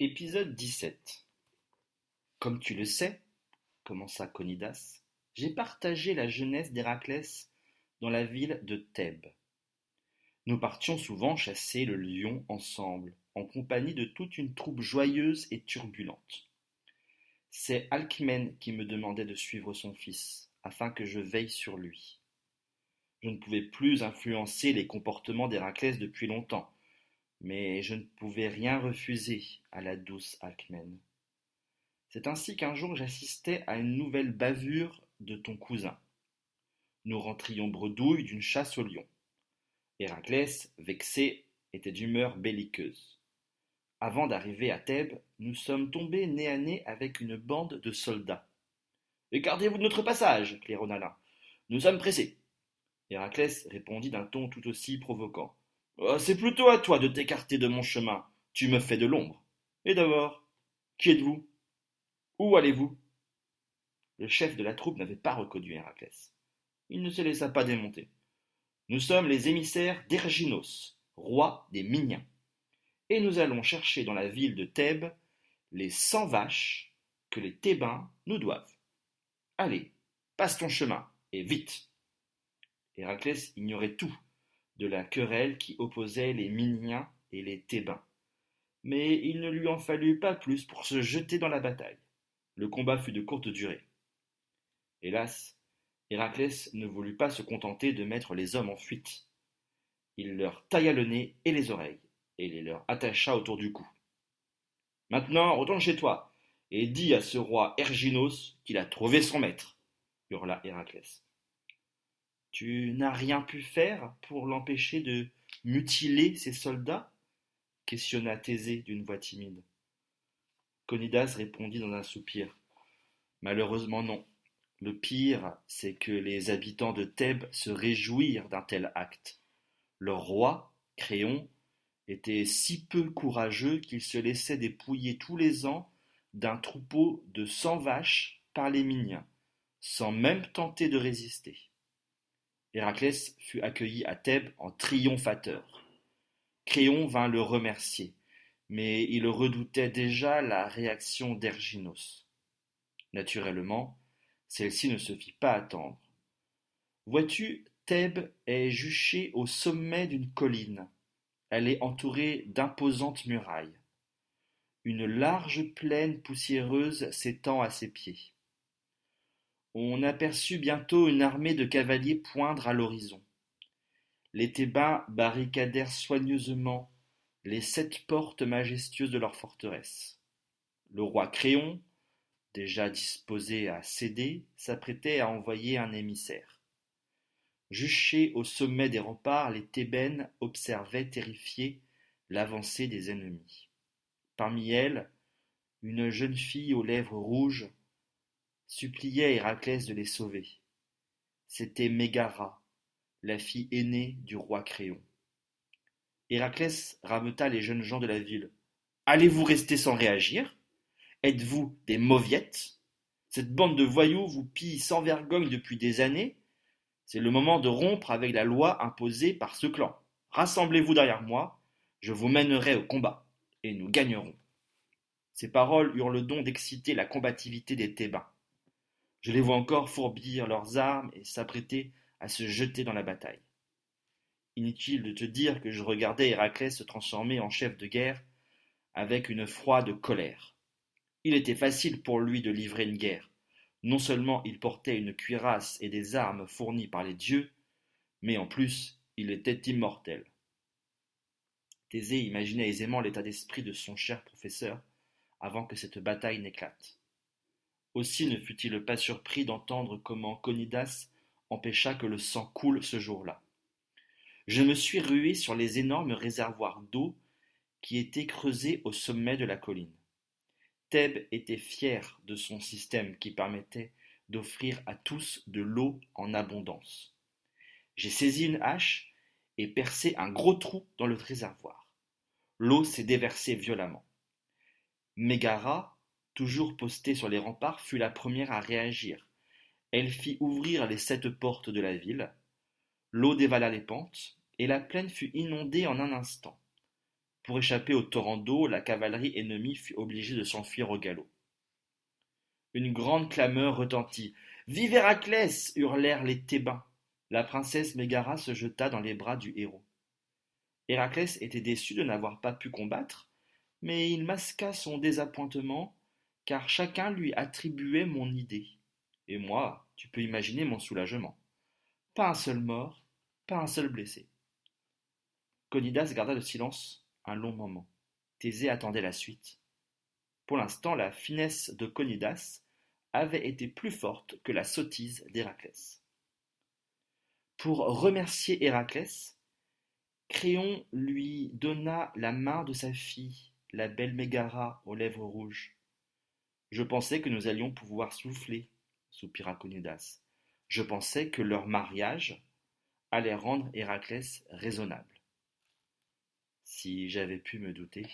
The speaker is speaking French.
Épisode 17. Comme tu le sais, commença Conidas, j'ai partagé la jeunesse d'Héraclès dans la ville de Thèbes. Nous partions souvent chasser le lion ensemble, en compagnie de toute une troupe joyeuse et turbulente. C'est Alcmène qui me demandait de suivre son fils, afin que je veille sur lui. Je ne pouvais plus influencer les comportements d'Héraclès depuis longtemps, mais je ne pouvais rien refuser à la douce Alcmène. C'est ainsi qu'un jour j'assistais à une nouvelle bavure de ton cousin. Nous rentrions bredouille d'une chasse au lion. Héraclès, vexé, était d'humeur belliqueuse. Avant d'arriver à Thèbes, nous sommes tombés nez à nez avec une bande de soldats. Écartez-vous de notre passage, claironna l'un. Nous sommes pressés. Héraclès répondit d'un ton tout aussi provoquant. C'est plutôt à toi de t'écarter de mon chemin. Tu me fais de l'ombre. Et d'abord, qui êtes-vous? Où allez-vous? Le chef de la troupe n'avait pas reconnu Héraclès. Il ne se laissa pas démonter. Nous sommes les émissaires d'Erginos, roi des Miniens, et nous allons chercher dans la ville de Thèbes les 100 vaches que les Thébains nous doivent. Allez, passe ton chemin, et vite. Héraclès ignorait tout de la querelle qui opposait les Miniens et les Thébains, mais il ne lui en fallut pas plus pour se jeter dans la bataille. Le combat fut de courte durée. Hélas, Héraclès ne voulut pas se contenter de mettre les hommes en fuite. Il leur tailla le nez et les oreilles, et les leur attacha autour du cou. Maintenant, retourne chez toi, et dis à ce roi Erginos qu'il a trouvé son maître, hurla Héraclès. Tu n'as rien pu faire pour l'empêcher de mutiler ses soldats? Questionna Thésée d'une voix timide. Conidas répondit dans un soupir. Malheureusement non. Le pire, c'est que les habitants de Thèbes se réjouirent d'un tel acte. Leur roi, Créon, était si peu courageux qu'il se laissait dépouiller tous les ans d'un troupeau de 100 vaches par les Miniens, sans même tenter de résister. Héraclès fut accueilli à Thèbes en triomphateur. Créon vint le remercier, mais il redoutait déjà la réaction d'Erginos. Naturellement, celle-ci ne se fit pas attendre. Vois-tu, Thèbes est juchée au sommet d'une colline. Elle est entourée d'imposantes murailles. Une large plaine poussiéreuse s'étend à ses pieds. On aperçut bientôt une armée de cavaliers poindre à l'horizon. Les Thébains barricadèrent soigneusement les 7 portes majestueuses de leur forteresse. Le roi Créon, déjà disposé à céder, s'apprêtait à envoyer un émissaire. Juchées au sommet des remparts, les Thébaines observaient terrifiées l'avancée des ennemis. Parmi elles, une jeune fille aux lèvres rouges suppliait Héraclès de les sauver. C'était Mégara, la fille aînée du roi Créon. Héraclès rameuta les jeunes gens de la ville. Allez-vous rester sans réagir? Êtes-vous des mauviettes? Cette bande de voyous vous pille sans vergogne depuis des années. C'est le moment de rompre avec la loi imposée par ce clan. Rassemblez-vous derrière moi, je vous mènerai au combat, et nous gagnerons. Ces paroles eurent le don d'exciter la combativité des Thébains. Je les vois encore fourbir leurs armes et s'apprêter à se jeter dans la bataille. Inutile de te dire que je regardais Héraclès se transformer en chef de guerre avec une froide colère. Il était facile pour lui de livrer une guerre. Non seulement il portait une cuirasse et des armes fournies par les dieux, mais en plus il était immortel. Thésée imaginait aisément l'état d'esprit de son cher professeur avant que cette bataille n'éclate. Aussi ne fut-il pas surpris d'entendre comment Conidas empêcha que le sang coule ce jour-là. Je me suis rué sur les énormes réservoirs d'eau qui étaient creusés au sommet de la colline. Thèbes était fier de son système qui permettait d'offrir à tous de l'eau en abondance. J'ai saisi une hache et percé un gros trou dans le réservoir. L'eau s'est déversée violemment. Mégara, toujours postée sur les remparts, fut la première à réagir. Elle fit ouvrir les 7 portes de la ville. L'eau dévala les pentes, et la plaine fut inondée en un instant. Pour échapper au torrent d'eau, la cavalerie ennemie fut obligée de s'enfuir au galop. Une grande clameur retentit. Vive Héraclès! Hurlèrent les Thébains. La princesse Mégara se jeta dans les bras du héros. Héraclès était déçu de n'avoir pas pu combattre, mais il masqua son désappointement, car chacun lui attribuait mon idée. Et moi, tu peux imaginer mon soulagement. Pas un seul mort, pas un seul blessé. Conidas garda le silence un long moment. Thésée attendait la suite. Pour l'instant, la finesse de Conidas avait été plus forte que la sottise d'Héraclès. Pour remercier Héraclès, Créon lui donna la main de sa fille, la belle Mégara aux lèvres rouges. Je pensais que nous allions pouvoir souffler, soupira Conidas. Je pensais que leur mariage allait rendre Héraclès raisonnable. Si j'avais pu me douter.